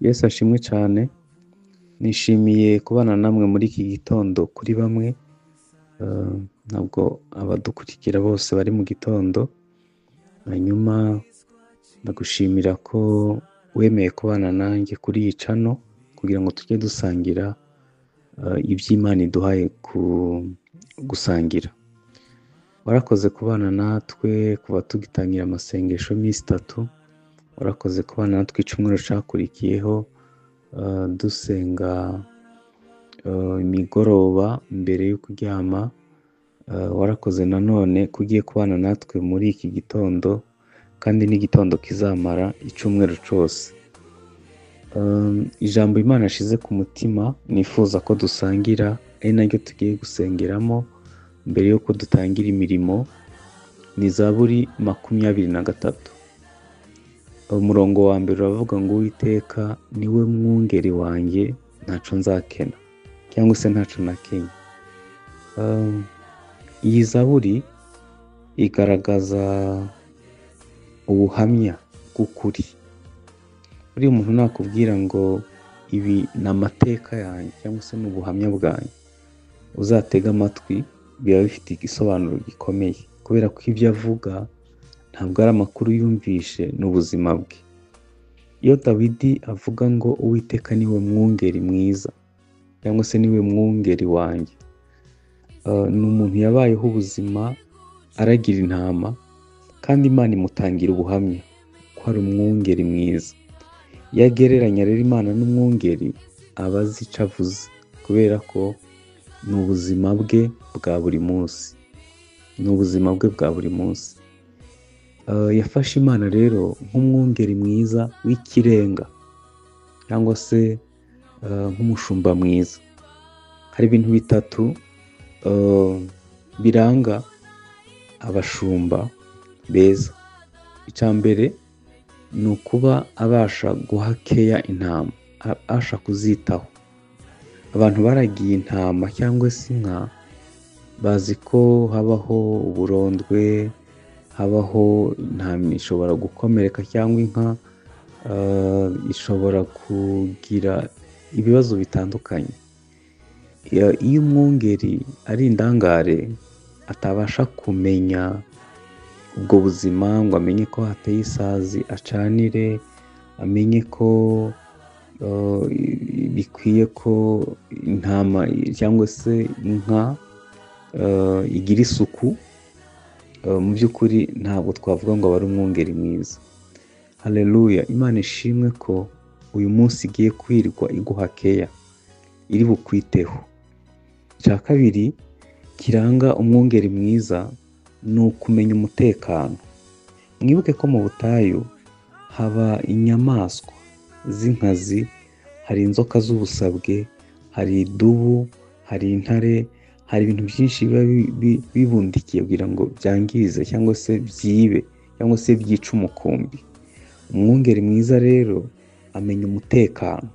Yesu ashimwe cyane. Nishimiye kubana namwe muri iki gitondo kuri bamwe, ntabwo abadukurikira bose bari mu gitondo. Hanyuma ndagushimira ko wemeye kubana nanjye kuri iyi cano kugira ngo tujye dusangira iby'Imana iduhaye gusangira. Warakoze kubana natwe kuva tugitangira amasengesho y'iminsi 3. Warakoze kubana natwe icyumweru cyakurikiyeho, dusenga imigoroba mbere yo kuryama. Warakoze nanone kugiye kubana natwe muri iki gitondo, kandi n'igitondo kizamara icyumweru cyose. Ijambo Imana ashize ku mutima nifuza ko dusangira, ari naryo tugiye gusengeramo mbere yuko dutangira imirimo, ni Zaburi 23. Umurongo wa mbere uravuga ngo Uwiteka niwe mwungeri wanjye, ntaco nzakena, cyangwa se ntaco nakenya. Iyi Zaburi igaragaza ubuhamya bw'ukuri. Buriya umuntu nakubwira ngo ibi ni amateka yanjye cyangwa se n'ubuhamya bwanjye, uzatega amatwi, biba bifite igisobanuro gikomeye, kubera ko ibyo avuga ntabwo ari amakuru yumvishe, n'ubuzima bwe. Iyo Dawidi avuga ngo Uwiteka niwe mwungeri mwiza, cyangwa se niwe mwungeri wanjye, ni umuntu yabayeho ubuzima aragira intama, kandi Imana imutangira ubuhamya ko ari umwungeri mwiza. Iyo agereranya rero Imana n'umwungeri, aba azi icyo avuze, kubera ko ni ubuzima bwe bwa buri munsi, ni ubuzima bwe bwa buri munsi. Yafashe Imana rero nk'umwungeri mwiza w'ikirenga, cyangwa se nk'umushumba mwiza. Hari ibintu 3 biranga abashumba beza. Icya mbere ni ukuba abasha guha keya intama, abasha kuzitaho. Abantu baragiye intama cyangwa se inka, bazi ko habaho uburondwe, habaho intama ishobora gukomereka, cyangwa inka ishobora kugira ibibazo bitandukanye. Iyo umwungeri ari indangare, atabasha kumenya ubwo buzima ngo amenye ko hateye isazi acanire, amenye ko bikwiye ko intama cyangwa se inka igira isuku, mu by'ukuri ntabwo twavuga ngo aba ari umwungeri mwiza. Haleluya! Imana ishimwe ko uyu munsi igiye kwirirwa iguha keya, iri bukwiteho. Icya kabiri kiranga umwungeri mwiza ni ukumenya umutekano. Mwibuke ko mu butayu haba inyamaswa z'inkazi, hari inzoka z'ubusabwe, hari idubu, hari intare, hari ibintu byinshi biba bibundikiye kugira ngo byangize cyangwa se byibe, cyangwa se byice umukumbi. Umwungeri mwiza rero amenya umutekano.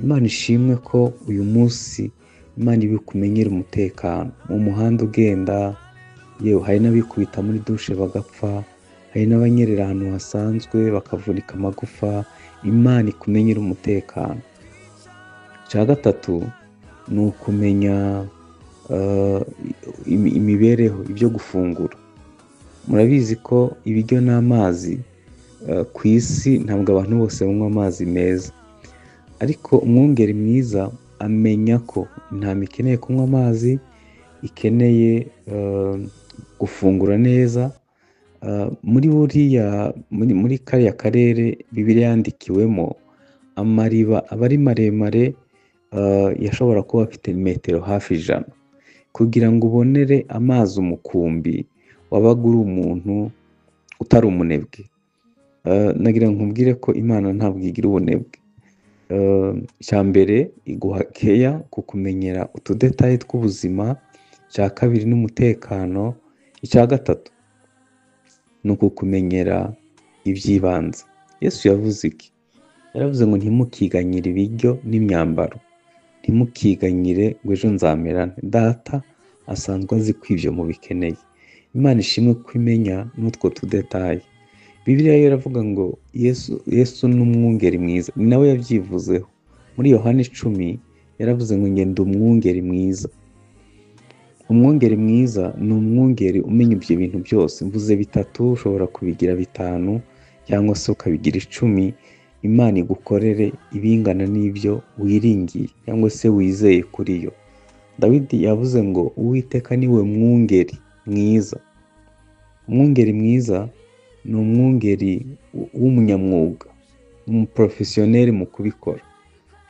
Imana ishimwe ko uyu munsi Imana ibikumenyera umutekano mu muhanda ugenda. Yewe hari n'abikubita muri dushe bagapfa, hari n'abanyerera ahantu hasanzwe bakavunika amagufa. Imana ikumenyera umutekano. Icya gatatu ni ukumenya imibereho, ibyo gufungura. Murabizi ko ibiryo n'amazi ku isi, ntabwo abantu bose banywa amazi meza, ariko umwungeri mwiza amenya ko intama ikeneye kunywa amazi, ikeneye gufungura neza. Muri kariya karere Bibiliya yandikiwemo, amariba aba ari maremare, yashobora kuba afite metero hafi 100. Kugira ngo ubonere amazi umukumbi, wabaga uri umuntu utari umunebwe. Nagira nkubwire ko Imana ntabwo igira ubunebwe. Icya mbere iguha keya ku kumenyera utudetaye tw'ubuzima. Icya kabiri n'umutekano. Icya gatatu ni ukukumenyera iby'ibanze. Yesu yavuze iki? Yaravuze ngo ntimukiganyire ibiryo n'imyambaro, ntimukiganyire ngo ejo nzamerane. Data asanzwe azi ko ibyo mubikeneye. Imana ishimwe ko imenya n'utwo tudetaye. Bibiliya yo iravuga ngo Yesu ni umwungeri mwiza, ni nawe yabyivuzeho muri Yohana 10 yaravuze ngo ngende umwungeri mwiza. Umwungeri mwiza ni umwungeri umenya ibyo bintu byose. Mvuze bitatu, ushobora kubigira bitanu cyangwa se ukabigira 10. Imana igukorere ibingana n'ibyo wiringiye cyangwa se wizeye kuri yo. Dawidi yavuze ngo Uwiteka niwe mwungeri mwiza. Umwungeri mwiza ni umwungeri w'umunyamwuga, umuprofesiyoneri mu kubikora.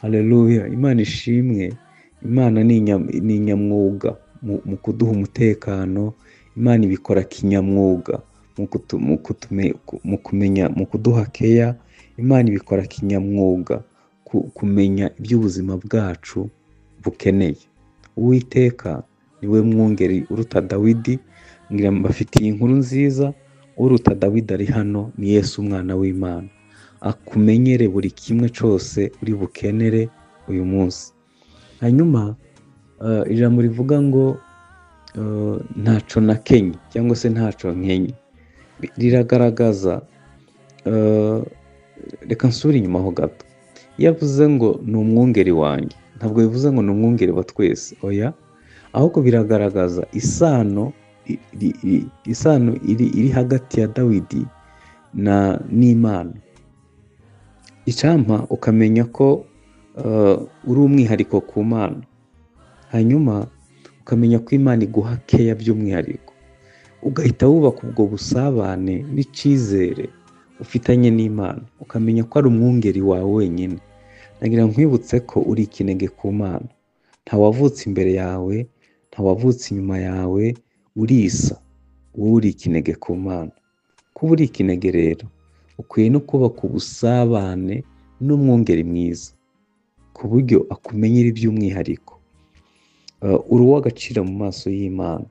Haleluya! Imana ishimwe. Imana ni inyamwuga mu kuduha umutekano. Imana ibikora kinyamwuga mu kumenya, mu kuduha keya. Imana ibikora kinyamwuga kumenya iby'ubuzima bwacu bukeneye. Uwiteka niwe mwungeri uruta Dawidi. Ngira mbafitiye inkuru nziza, uruta Dawidi ari hano ni Yesu umwana w'Imana. Akumenyere buri kimwe cyose uri bukenere uyu munsi. Hanyuma ijambo rivuga ngo ntaco nakenye cyangwa se ntaco nkenye riragaragaza, reka nsubire inyuma ho gato. Iyo avuze ngo ni umwungeri wanjye, ntabwo bivuze ngo ni umwungeri wa twese, oya, ahubwo biragaragaza isano iri hagati ya Dawidi n'Imana. Icampa ukamenya ko uri umwihariko ku Mana, hanyuma ukamenya ko Imana iguha keya by'umwihariko, ugahita wubaka ubwo busabane n'icizere ufitanye n'Imana, ukamenya ko ari umwungeri wawe wenyine. Nagira nkwibutse ko uri ikinege ku Mana. Ntawavutse imbere yawe, ntawavutse inyuma yawe, urisa. Wowe uri ikinege ku Mana. Kuba uri ikinege rero, ukwiye no kubaka ubusabane n'umwungeri mwiza ku buryo akumenyera iby'umwihariko. Uri uw'agaciro mu maso y'Imana.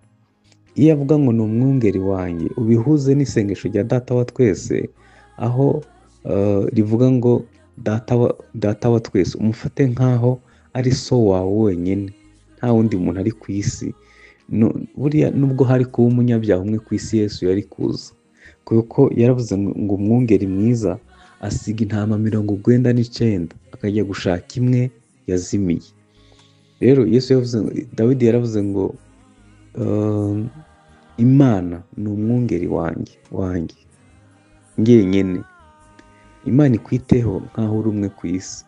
Iyo avuga ngo ni umwungeri wanjye, ubihuze n'isengesho rya Data wa twese, aho rivuga ngo Data wa twese, umufate nk'aho ari so wawe wenyine, nta wundi muntu ari ku isi. Buriya nubwo hari kuba umunyabyaha umwe ku isi, Yesu yari kuza, kuko yaravuze ngo umwungeri mwiza asiga intama 99 akajya gushaka imwe yazimiye. Rero Yesu yavuze, Dawidi yaravuze ngo Imana ni umwungeri wanjye njyenyine. Imana ikwiteho nkaho uri umwe ku isi.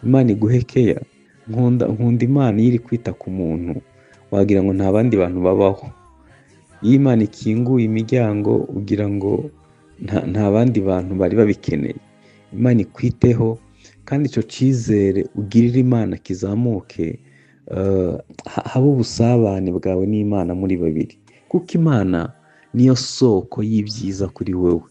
Imana iguhekeya. Nkunda Imana iyo iri kwita ku muntu wagira ngo nta bandi bantu babaho. Iyo Imana ikinguye imiryango ugira ngo nta bandi bantu bari babikeneye. Imana ikwiteho, kandi icyo cyizere ugirira Imana kizamuke. Haba ubusabane bwawe n'Imana muri babiri, kuko Imana niyo soko y'ibyiza kuri wowe.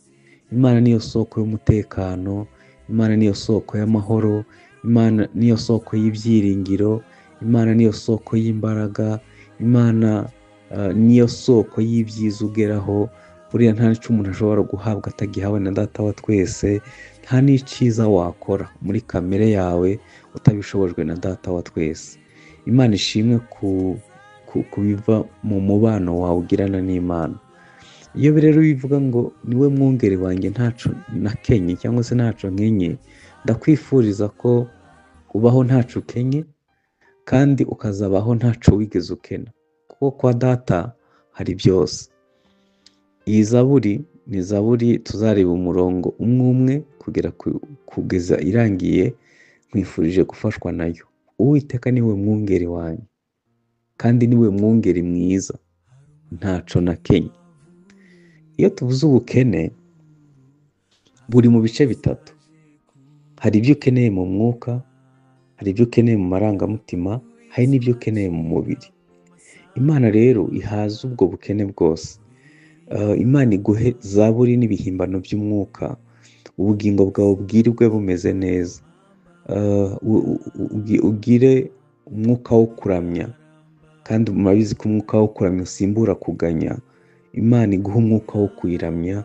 Imana niyo soko y'umutekano. Imana niyo soko y'amahoro. Imana niyo soko y'ibyiringiro. Imana niyo soko y'imbaraga. Imana niyo soko y'ibyiza ugeraho. Buriya nta n'icyo umuntu ashobora guhabwa atagihawe na Data wa twese. Nta n'icyiza wakora muri kamere yawe utabishobojwe na Data wa twese. Imana ishimwe kubiva mu mubano wawe ugirana n'Imana. Iyo rero bivuga ngo niwe mwungeri wanjye, ntaco nakenye cyangwa se ntaco nkenye, ndakwifuriza ko ubaho ntaco ukenye kandi ukazabaho ntaco wigeze ukena, kuko kwa Data hari byose. Iyi zaburi ni zaburi tuzareba umurongo umwe kugeza irangiye. Nkwifurije gufashwa nayo. Uwiteka niwe mwungeri wanjye, kandi niwe mwungeri mwiza, ntaco nakenye. Iyo tuvuze ubukene, buri mu bice bitatu. Hari ibyo ukeneye mu mwuka, hari ibyo ukeneye mu marangamutima, hari n'ibyo ukeneye mu mubiri. Imana rero ihaza ubwo bukene bwose. Imana iguhe zaburi n'ibihimbano by'umwuka, ubugingo bwawe bwirwe bumeze neza. Ugire umwuka wo kuramya, kandi murabizi ko umwuka wo kuramya usimbura kuganya. Imana iguha umwuka wo kuyiramya.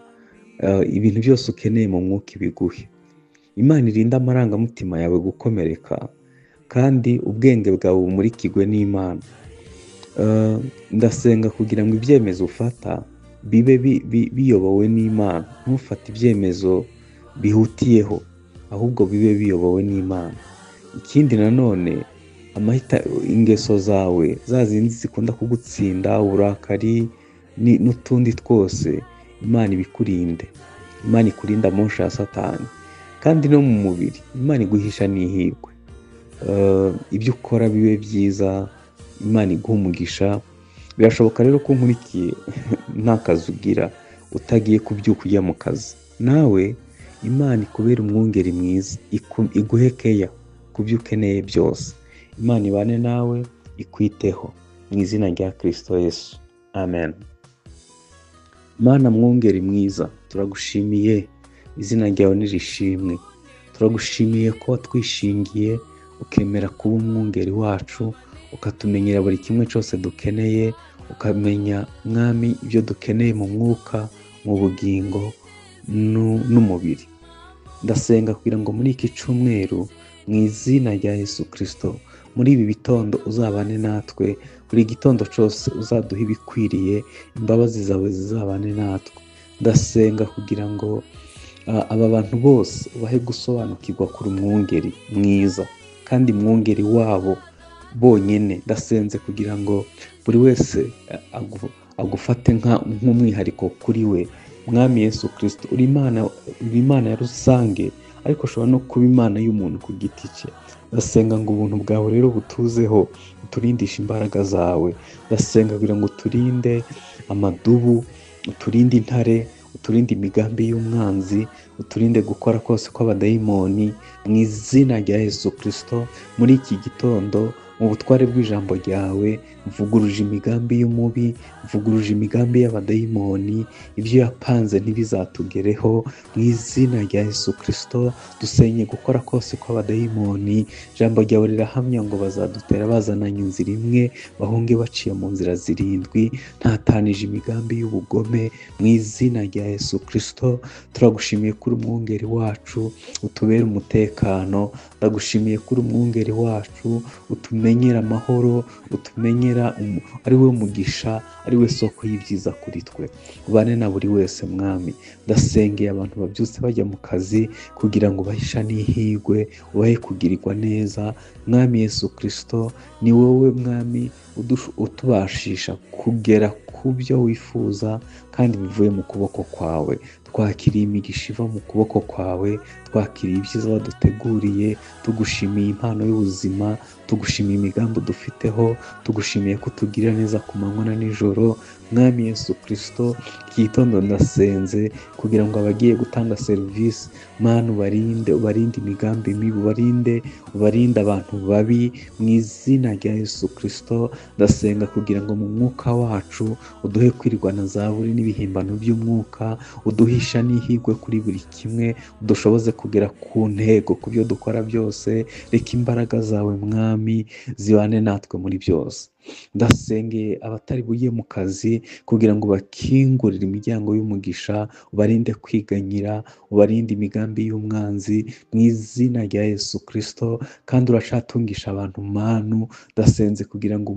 Ibintu byose ukeneye mu mwuka ibiguhe. Imana irinda amarangamutima yawe gukomereka, kandi ubwenge bwawe bumurikirwe n'Imana. Ndasenga kugira ngo ibyemezo ufata bibe biyobowe n'Imana. Ntufate ibyemezo bihutiyeho, ahubwo bibe biyobowe n'Imana. Ikindi nanone, ingeso zawe za zindi zikunda kugutsinda, uburakari n'utundi twose, Imana ibikurinde. Imana ikurinde amosha ya Satani. Kandi no mu mubiri Imana iguhisha n'ihirwe. Ibyo ukora bibe byiza, Imana iguha umugisha. Birashoboka rero ko nkurikiye nta kazi ugira, utagiye kubyuka ujya mu kazi. Nawe Imana ikubera umwungeri mwiza, iguhe keya ku byo ukeneye byose. Imana ibane nawe, ikwiteho mu izina rya Kristo Yesu, amen. Mana mwungeri mwiza, turagushimiye, izina ryawe nirishimwe. Turagushimiye ko watwishingiye ukemera kuba umwungeri wacu, ukatumenyera buri kimwe cyose dukeneye, ukamenya mwami ibyo dukeneye mu mwuka, mu bugingo n'umubiri. Ndasenga kugira ngo muri iki cyumweru mu izina rya Yesu Kristo, muri ibi bitondo uzabane natwe, buri gitondo cyose uzaduha ibikwiriye, imbabazi zawe zizabane natwe. Ndasenga kugira ngo aba bantu bose ubahe gusobanukirwa kuri umwungeri mwiza kandi mwungeri wabo bonyine. Ndasenze kugira ngo buri wese agufate nk'umwihariko kuri we. Mwami Yesu Kristo, uri Imana ya rusange, ariko ushobora no kuba Imana y'umuntu ku giti cye. Ndasenga ngo ubuntu bwawe rero butuzeho, uturindishe imbaraga zawe. Ndasenga kugira ngo uturinde amadubu, uturinde intare, uturinde imigambi y'umwanzi, uturinde gukora kose kw'abadayimoni mu izina rya Yesu Kristo. Muri iki gitondo mu butware bw'ijambo ryawe, mvuguruje imigambi y'umubi, mvuguruje imigambi y'abadayimoni. Ibyo yapanze ntibizatugereho mu izina rya Yesu Kristo. Dusenye gukora kose kw'abadayimoni. Ijambo ryawe rirahamya ngo bazadutera bazananye inzira imwe, bahunge baciye mu nzira zirindwi. Ntatanije imigambi y'ubugome mu izina rya Yesu Kristo. Turagushimiye kuri umwungeri wacu, utubere umutekano. Ndagushimiye kuri umwungeri wacu, utumenyera amahoro, utumenyera ari we mugisha, ari we soko y'ibyiza kuri twe. Ubane na buri wese mwami. Ndasengeye abantu babyutse bajya mu kazi kugira ngo bahisha n'ihirwe, ubahe kugirirwa neza. Mwami Yesu Kristo, ni wowe mwami utubashisha kugera ku byo wifuza kandi bivuye mu kuboko kwawe. Twakiriye imigisha iva mu kuboko kwawe, twakiriye ibyiza waduteguriye. Tugushimiye impano y'ubuzima, tugushimiye imigambi dufiteho, tugushimiye ko utugirira neza ku manywa na nijoro. Mwami Yesu Kristo, iki gitondo ndasenze kugira ngo abagiye gutanga serivisi, Mana ubarinde imigambi mibi, ubarinde abantu babi mu izina rya Yesu Kristo. Ndasenga kugira ngo mu mwuka wacu uduhe kwirwana zaburi n'ibihimbano by'umwuka, uduhisha n'ihirwe kuri buri kimwe, udushoboze kugera ku ntego ku byo dukora byose. Reka imbaraga zawe mwami zibane natwe muri byose. Ndasengeye abatari bugiye mu kazi kugira ngo bakingurire imiryango y'umugisha, ubarinde kwiganyira, ubarinde imigambi y'umwanzi mu izina rya Yesu Kristo. Kandi uracatungisha abantu manu. Ndasenze kugira ngo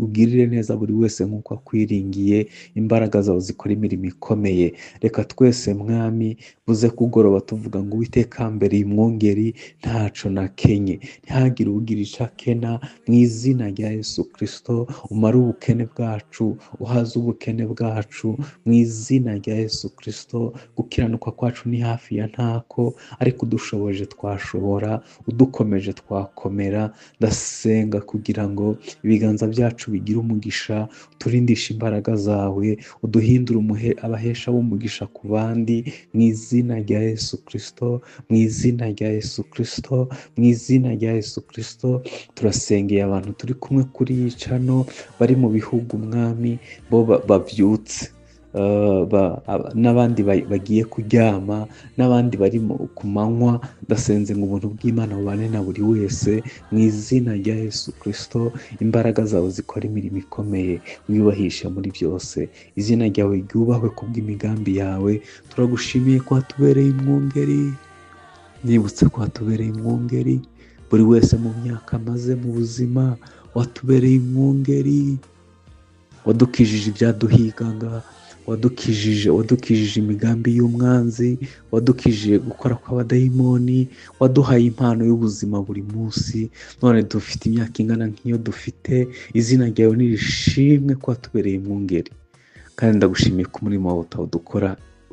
ugirire neza buri wese nk'uko akwiringiye, imbaraga zawe zikora imirimo ikomeye. Reka twese mwami buze kugoroba tuvuga ngo Uwiteka mbere umwungeri ntaco nakenye. Ntihagire ugira ico akena mu izina rya Yesu Kristo. Umare ubukene bwacu, uhaze ubukene bwacu mu izina rya Yesu Kristo. Gukiranuka kwacu ni hafi ya ntako, ariko udushoboje twashobora, udukomeje twakomera. Ndasenga kugira ngo ibiganza byacu bigire umugisha, uturindishe imbaraga zawe, uduhindure abahesha b'umugisha ku bandi mu izina rya Yesu Kristo, mu izina rya Yesu Kristo, mu izina rya Yesu Kristo. Turasengeye abantu turi kumwe kuri iyi cano bari mu bihugu mwami, bo babyutse, n'abandi bagiye kuryama, n'abandi bari ku manywa. Ndasenze ngo ubuntu bw'Imana bubane na buri wese mu izina rya Yesu Kristo. Imbaraga zawe zikora imirimo ikomeye, wiyubahisha muri byose. Izina ryawe ryubahwe kubw'imigambi yawe. Turagushimiye ko watubereye umwungeri. Nibutse ko watubereye umwungeri, buri wese mu myaka amaze mu buzima watubereye umwungeri. Wadukijije ibyaduhigaga, wadukijije imigambi y'umwanzi, wadukijije gukora kw'abadayimoni, waduhaye impano y'ubuzima buri munsi, none dufite imyaka ingana nk'iyo dufite. Izina ryawe nirishimwe ko watubereye impungeri, kandi ndagushimiye ko umurimo wawe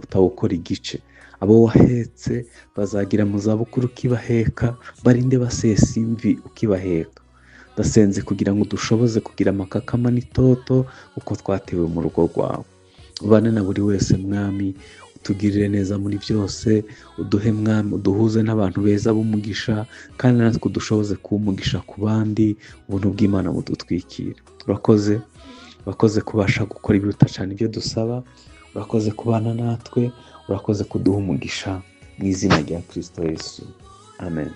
utawukora igice. Abo wahetse bazagira mu zabukuru ukibaheka, barinde basesa imvi ukibaheka. Ndasenze kugira ngo dushoboze kugira amakakama n'itoto uko twatewe mu rugo rwawe. Ubane na buri wese mwami, utugirire neza muri byose, uduhe mwami, uduhuze n'abantu beza b'umugisha, kandi natwe udushoboze kuba umugisha ku bandi, ubuntu bw'Imana budutwikire. urakoze kubasha gukora ibiruta cyane ibyo dusaba, urakoze kubana natwe, urakoze kuduha umugisha mu izina rya Kristo Yesu, amen.